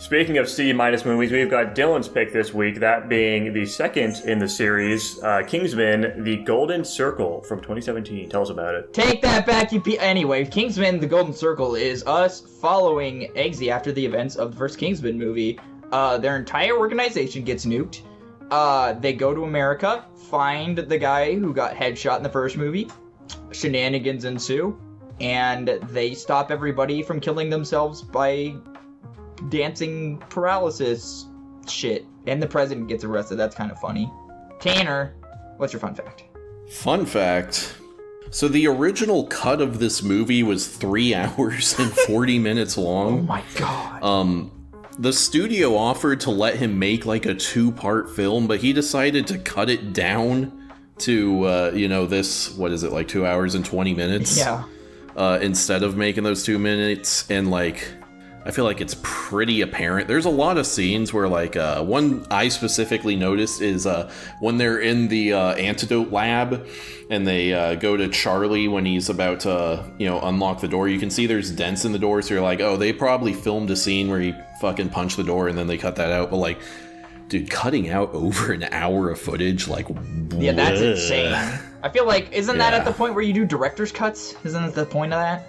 Speaking of C-minus movies, we've got Dylan's pick this week, that being the second in the series, Kingsman, The Golden Circle from 2017. Tell us about it. Take that back, Anyway, Kingsman, The Golden Circle is us following Eggsy after the events of the first Kingsman movie. Their entire organization gets nuked. They go to America, find the guy who got headshot in the first movie. Shenanigans ensue, and they stop everybody from killing themselves by dancing paralysis shit. And the president gets arrested. That's kind of funny. Tanner, what's your fun fact? Fun fact. So the original cut of this movie was 3 hours and 40 minutes long. Oh my god. The studio offered to let him make like a 2-part film, but he decided to cut it down to, this, what is it, like 2 hours and 20 minutes? Yeah. Instead of making those 2 minutes, and like, I feel like it's pretty apparent. There's a lot of scenes where, like, one I specifically noticed is when they're in the antidote lab and they go to Charlie when he's about to, unlock the door. You can see there's dents in the door, so you're like, oh, they probably filmed a scene where he fucking punched the door and then they cut that out. But, like, dude, cutting out over an hour of footage, like, yeah, that's insane. I feel like, isn't that at the point where you do director's cuts? Isn't that the point of that?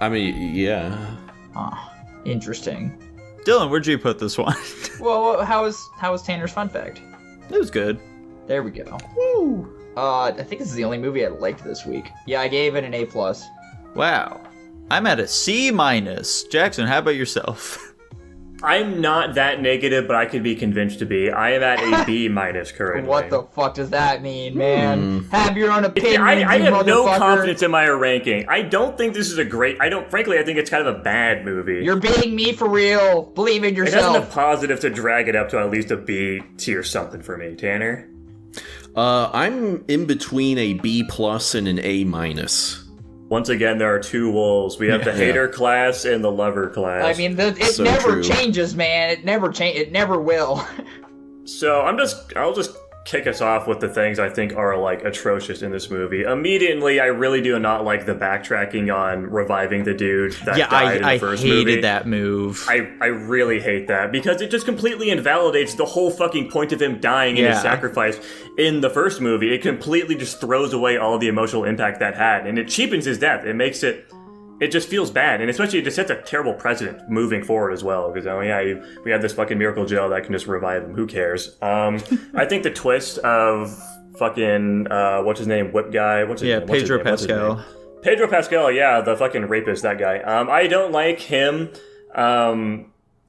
I mean, yeah. Oh. Interesting. Dylan, where'd you put this one? Well, how was Tanner's fun fact? It was good. There we go. Woo! I think this is the only movie I liked this week. Yeah, I gave it an A+. Wow. I'm at a C-. Jackson, how about yourself? I'm not that negative, but I could be convinced to be. I am at a B- currently. What the fuck does that mean, man? Have your own opinion. I have no confidence in my ranking. I don't think this is frankly, I think it's kind of a bad movie. You're beating me for real. Believe in yourself. It has enough positive to drag it up to at least a B tier something for me. Tanner? I'm in between a B+ and an A-. Once again, there are two wolves. We have the hater class and the lover class. I mean, it never changes, man. It never will. So I'll just kick us off with the things I think are like atrocious in this movie. Immediately, I really do not like the backtracking on reviving the dude that died in the first movie. I hated that move. I really hate that because it just completely invalidates the whole fucking point of him dying in his sacrifice in the first movie. It completely just throws away all the emotional impact that had, and it cheapens his death. It makes it just feels bad, and especially it just sets a terrible precedent moving forward as well, because we have this fucking miracle gel that can just revive him. Who cares? I think the twist of fucking what's his name, whip guy, Pedro Pascal. Pedro Pascal, yeah, the fucking rapist, that guy. I don't like him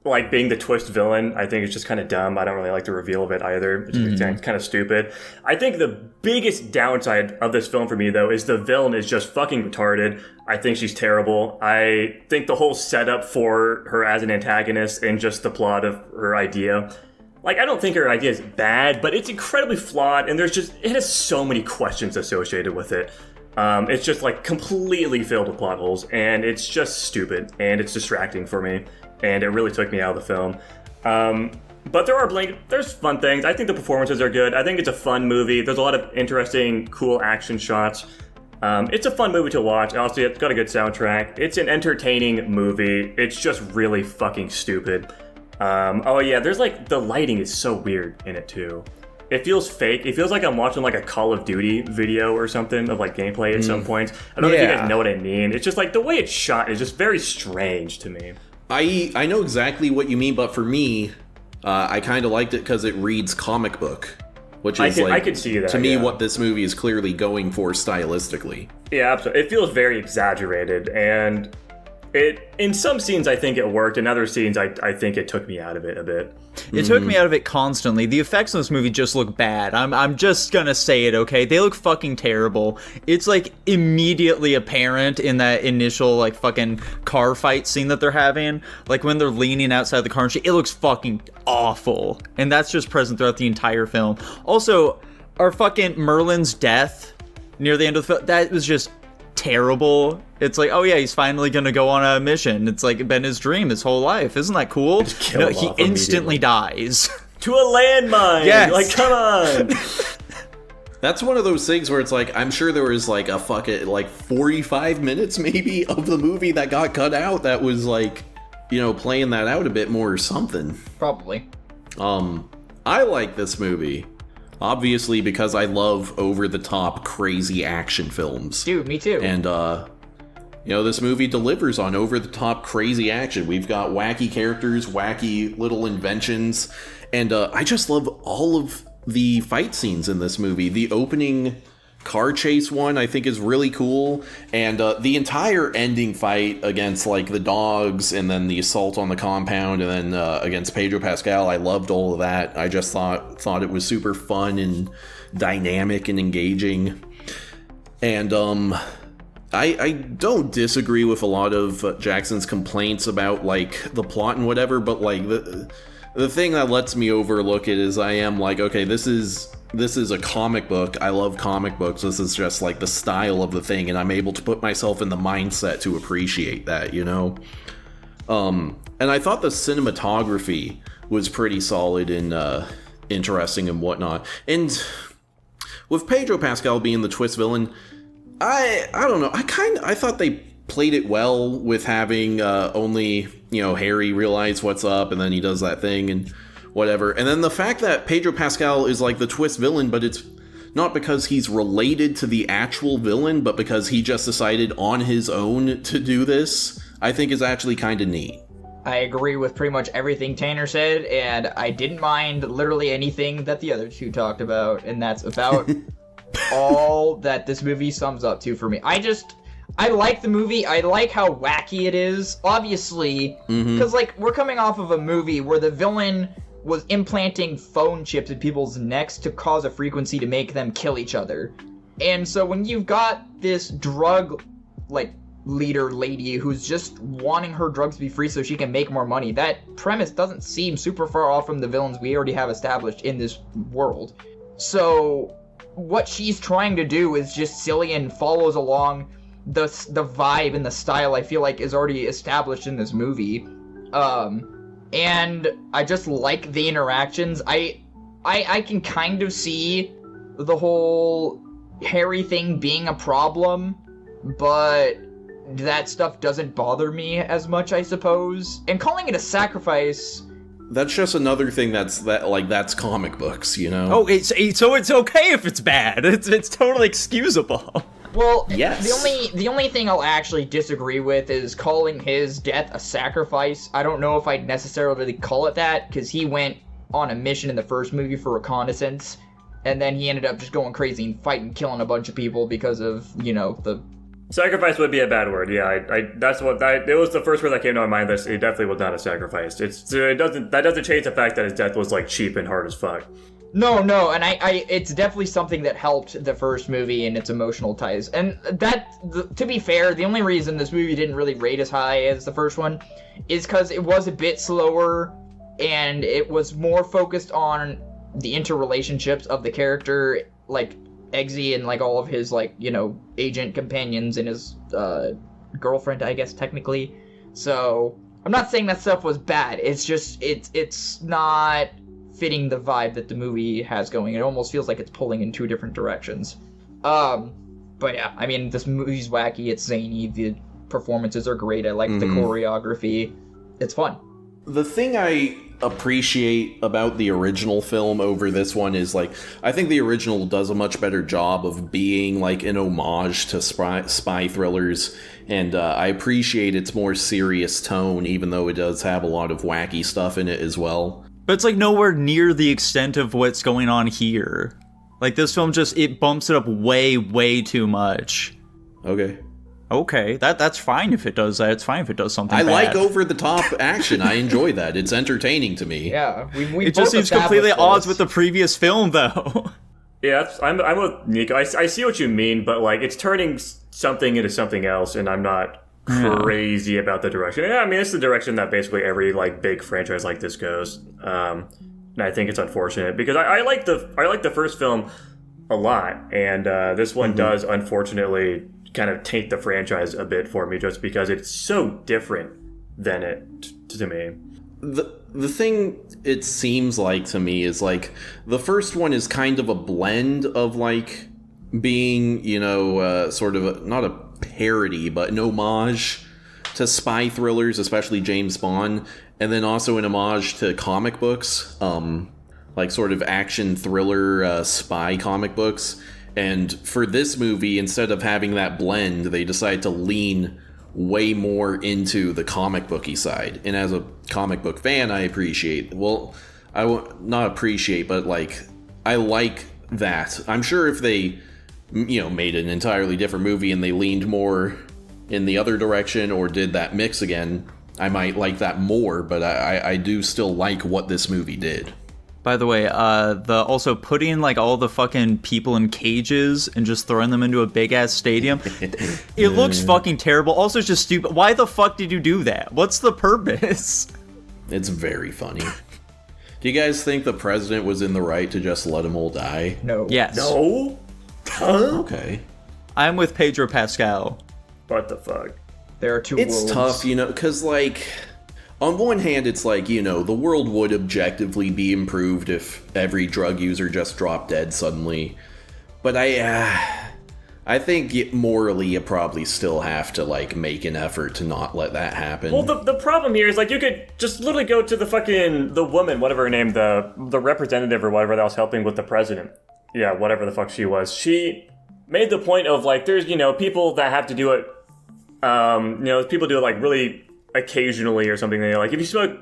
like being the twist villain. I think it's just kind of dumb. I don't really like the reveal of it either. It's kind of stupid. I think the biggest downside of this film for me, though, is the villain is just fucking retarded. I think she's terrible. I think the whole setup for her as an antagonist and just the plot of her idea, like, I don't think her idea is bad, but it's incredibly flawed, and it has so many questions associated with it. It's just like completely filled with plot holes, and it's just stupid, and it's distracting for me, and it really took me out of the film. But there's fun things. I think the performances are good. I think it's a fun movie. There's a lot of interesting, cool action shots. It's a fun movie to watch. Also, it's got a good soundtrack. It's an entertaining movie. It's just really fucking stupid. There's like, the lighting is so weird in it too. It feels fake. It feels like I'm watching like a Call of Duty video or something of like gameplay at some points. I don't know if you guys know what I mean. It's just like the way it's shot is just very strange to me. I know exactly what you mean, but for me, I kind of liked it because it reads comic book, which is I could see that, to me what this movie is clearly going for stylistically. Yeah, absolutely. It feels very exaggerated, and in some scenes I think it worked. In other scenes I think it took me out of it a bit. It took me out of it constantly. The effects in this movie just look bad. I'm just gonna say it, okay? They look fucking terrible. It's like immediately apparent in that initial like fucking car fight scene that they're having. Like when they're leaning outside the car and shit, it looks fucking awful. And that's just present throughout the entire film. Also, our fucking Merlin's death near the end of the film, that was just terrible. It's like, oh yeah, he's finally gonna go on a mission. It's like been his dream his whole life. Isn't that cool? No, he instantly dies. To a landmine! Yes. Like, come on! That's one of those things where it's like, I'm sure there was like a fucking, like 45 minutes maybe of the movie that got cut out that was like playing that out a bit more or something. Probably. I like this movie, obviously, because I love over-the-top, crazy action films. Dude, me too. And, this movie delivers on over-the-top, crazy action. We've got wacky characters, wacky little inventions, and I just love all of the fight scenes in this movie. The opening car chase one I think is really cool, and the entire ending fight against like the dogs and then the assault on the compound and then against Pedro Pascal, I loved all of that. I just thought it was super fun and dynamic and engaging. And I don't disagree with a lot of Jackson's complaints about like the plot and whatever, but like the thing that lets me overlook it is I am like, okay, this is a comic book. I love comic books. This is just like the style of the thing, and I'm able to put myself in the mindset to appreciate that, And I thought the cinematography was pretty solid and interesting and whatnot. And with Pedro Pascal being the twist villain, I don't know. I thought they played it well with having only Harry realize what's up, and then he does that thing and whatever. And then the fact that Pedro Pascal is like the twist villain, but it's not because he's related to the actual villain, but because he just decided on his own to do this, I think is actually kind of neat. I agree with pretty much everything Tanner said, and I didn't mind literally anything that the other two talked about, and that's about all that this movie sums up to for me. I like the movie. I like how wacky it is, obviously, because we're coming off of a movie where the villain was implanting phone chips in people's necks to cause a frequency to make them kill each other. And so when you've got this drug, leader lady who's just wanting her drugs to be free so she can make more money, that premise doesn't seem super far off from the villains we already have established in this world. So what she's trying to do is just silly and follows along the vibe and the style I feel like is already established in this movie. And I just like the interactions. I can kind of see the whole Harry thing being a problem, but that stuff doesn't bother me as much, I suppose. And calling it a sacrifice, that's just another thing that's comic books, Oh, so it's okay if it's bad. It's totally excusable. Well, yes. The only thing I'll actually disagree with is calling his death a sacrifice. I don't know if I'd necessarily call it that, because he went on a mission in the first movie for reconnaissance, and then he ended up just going crazy and fighting, killing a bunch of people because of, the... Sacrifice would be a bad word, yeah. It was the first word that came to my mind. It definitely was not a sacrifice. That doesn't change the fact that his death was, cheap and hard as fuck. No, and it's definitely something that helped the first movie and its emotional ties. And to be fair, the only reason this movie didn't really rate as high as the first one is because it was a bit slower and it was more focused on the interrelationships of the character, like Eggsy and all of his agent companions and his girlfriend, I guess technically. So I'm not saying that stuff was bad. It's just it's not fitting the vibe that the movie has going. It almost feels like it's pulling in two different directions. But yeah, I mean, this movie's wacky, it's zany, the performances are great, I like the choreography, it's fun. The thing I appreciate about the original film over this one is, I think the original does a much better job of being, an homage to spy thrillers, and I appreciate its more serious tone, even though it does have a lot of wacky stuff in it as well. But it's nowhere near the extent of what's going on here. This film it bumps it up way, way too much. Okay, that's fine if it does that. It's fine if it does something bad. like over-the-top action. I enjoy that. It's entertaining to me. Yeah, we it just seems completely at odds with the previous film, though. Yeah, I'm with Nico. I see what you mean, but it's turning something into something else, and I'm not crazy about the direction. Yeah, I mean, it's the direction that basically every big franchise like this goes. And I think it's unfortunate because I like the first film a lot, and this one does unfortunately kind of taint the franchise a bit for me just because it's so different than it to me. The thing it seems like to me is the first one is kind of a blend of being sort of not a parody but an homage to spy thrillers, especially James Bond, and then also an homage to comic books, like sort of action thriller spy comic books. And for this movie, instead of having that blend, they decided to lean way more into the comic booky side. And as a comic book fan, I appreciate, well, not appreciate, but like, I like that. I'm sure if they, made an entirely different movie and they leaned more in the other direction or did that mix again, I might like that more, but I do still like what this movie did. By the way, the also putting like all the fucking people in cages and just throwing them into a big ass stadium, it looks fucking terrible. Also, it's just stupid. Why the fuck did you do that? What's the purpose? It's very funny. Do you guys think the president was in the right to just let them all die? No. Yes. No? Huh? Okay. I'm with Pedro Pascal. What the fuck? There are two It's wolves. tough, because, like, on one hand, it's like, the world would objectively be improved if every drug user just dropped dead suddenly. But I think morally you probably still have to, like, make an effort to not let that happen. Well, the problem here is, like, you could just literally go to the woman, whatever her name, the representative or whatever that was helping with the president. Yeah, whatever the fuck she was. She made the point of, like, there's, people that have to do it, people do it, like, really occasionally or something. Like, if you smoke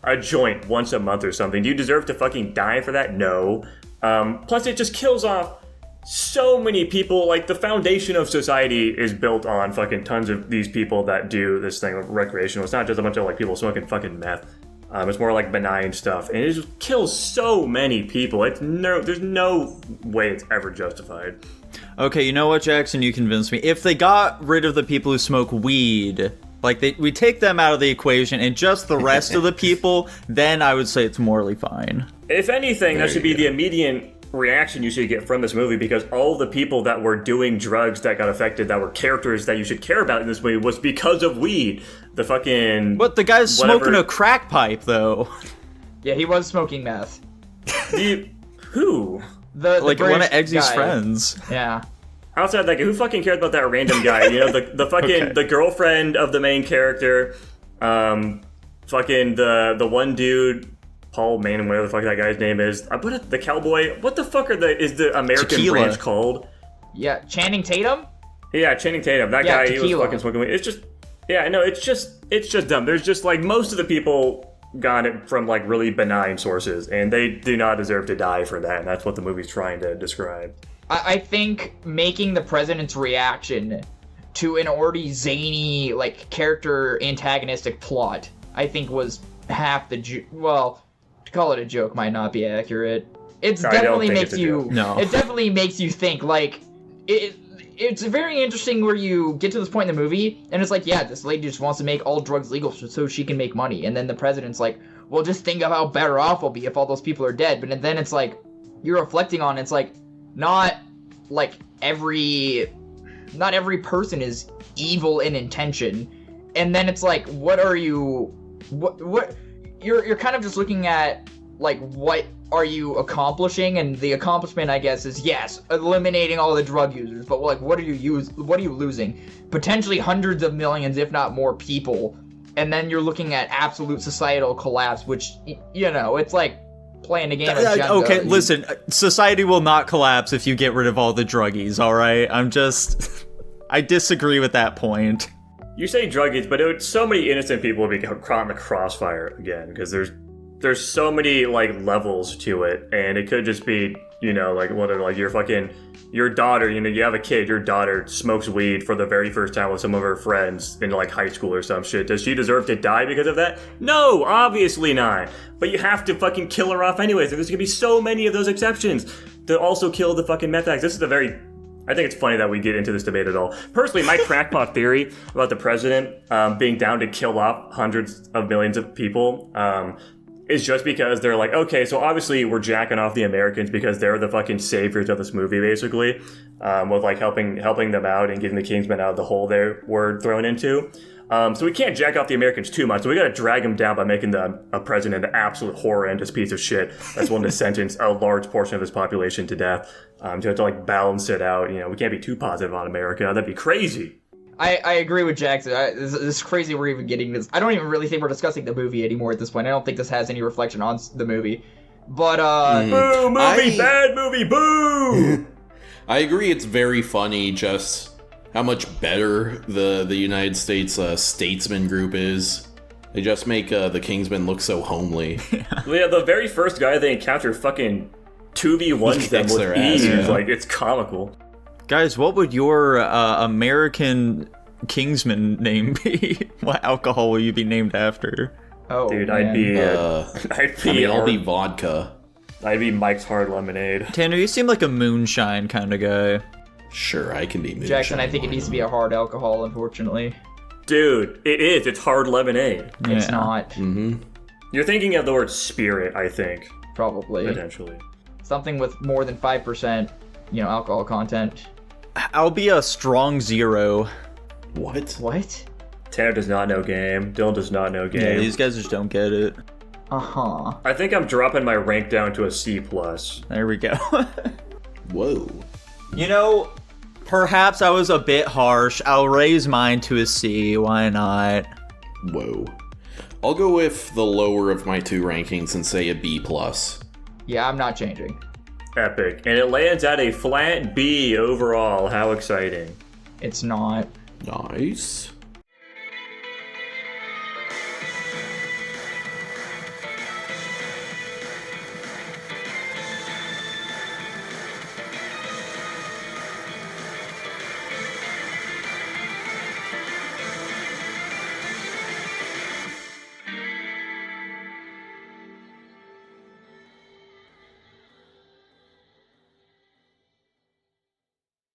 a joint once a month or something, do you deserve to fucking die for that? No. Plus, it just kills off so many people. Like, the foundation of society is built on fucking tons of these people that do this thing recreational. It's not just a bunch of, like, people smoking fucking meth. It's more like benign stuff, and it just kills so many people. There's no way it's ever justified. Okay, you know what, Jackson? You convinced me. If they got rid of the people who smoke weed, like we take them out of the equation, and just the rest of the people, then I would say it's morally fine. If anything, that should be the immediate reaction you should get from this movie, because all the people that were doing drugs that got affected, that were characters that you should care about in this movie, was because of weed. The fucking... But the guy's smoking a crack pipe, though. Yeah, he was smoking meth. Who? The like British one of Eggsy's guy. friends. Yeah. Outside that guy, who fucking cares about that random guy? The fucking Okay. the girlfriend of the main character, fucking the one dude, Paul Mann, whatever the fuck that guy's name is. The cowboy. What the fuck is the American Tequila. branch called? Yeah, Channing Tatum? Yeah, Channing Tatum. That Yeah, guy, he was Tequila. fucking smoking weed. It's just, yeah, no, it's just dumb. There's just, like, most of the people got it from, like, really benign sources, and they do not deserve to die for that, and that's what the movie's trying to describe. I think making the president's reaction to an already zany, like, character antagonistic plot, I think was half the well, to call it a joke might not be accurate. It I don't definitely think makes it's a you joke. No. It definitely makes you think, like, it's very interesting where you get to this point in the movie, and it's like, yeah, this lady just wants to make all drugs legal so she can make money, and then the president's like, well, just think of how better off we'll be if all those people are dead. But then it's like, you're reflecting on, it's like, not every person is evil in intention. And then it's like, what you're kind of just looking at, like, what are you accomplishing? And the accomplishment, I guess, is, yes, eliminating all the drug users, but, like, what are you losing? Potentially hundreds of millions, if not more, people. And then you're looking at absolute societal collapse, which, it's like playing a game of Jenga. Okay, listen, society will not collapse if you get rid of all the druggies, alright? I disagree with that point. You say druggies, but so many innocent people would be caught in the crossfire again, because there's so many, like, levels to it, and it could just be, like, whatever, like, your daughter, you have a kid, your daughter smokes weed for the very first time with some of her friends in, like, high school or some shit. Does she deserve to die because of that? No, obviously not. But you have to fucking kill her off anyways. There's gonna be so many of those exceptions to also kill the fucking meth addicts. I think it's funny that we get into this debate at all. Personally, my crackpot theory about the president being down to kill off hundreds of millions of people is just because they're like, okay, so obviously we're jacking off the Americans because they're the fucking saviors of this movie, basically, with, like, helping them out and getting the Kingsman out of the hole they were thrown into. So we can't jack off the Americans too much, so we gotta drag them down by making a president an absolute horrendous piece of shit that's willing to sentence a large portion of his population to death, to like, balance it out. We can't be too positive on America. That'd be crazy. I agree with Jackson. This is crazy we're even getting this. I don't even really think we're discussing the movie anymore at this point. I don't think this has any reflection on the movie. But, Boo, movie, bad movie, boo! I agree it's very funny just how much better the United States statesman group is. They just make the Kingsmen look so homely. Yeah, the very first guy they encounter fucking 2v1s them Kicks with their ass, ease. yeah. Like, it's comical. Guys, what would your American Kingsman name be? What alcohol will you be named after? oh, Dude, man. I'll be vodka. I'd be Mike's Hard Lemonade. Tanner, you seem like a moonshine kind of guy. Sure, I can be moonshine. Jackson, I think it needs to be a hard alcohol, unfortunately. Dude, it is. It's hard lemonade. It's Yeah. not, You're thinking of the word spirit, I think, probably. potentially. Something with more than 5%, alcohol content. I'll be a strong 0. What? What? Tanner does not know game. Dylan does not know Yeah, game. these guys just don't get it. Uh-huh. I think I'm dropping my rank down to a C+. There we go. Whoa. Perhaps I was a bit harsh. I'll raise mine to a C. Why not? Whoa. I'll go with the lower of my two rankings and say a B+. Yeah, I'm not changing. Epic. And it lands at a flat B overall. How exciting. It's not. Nice.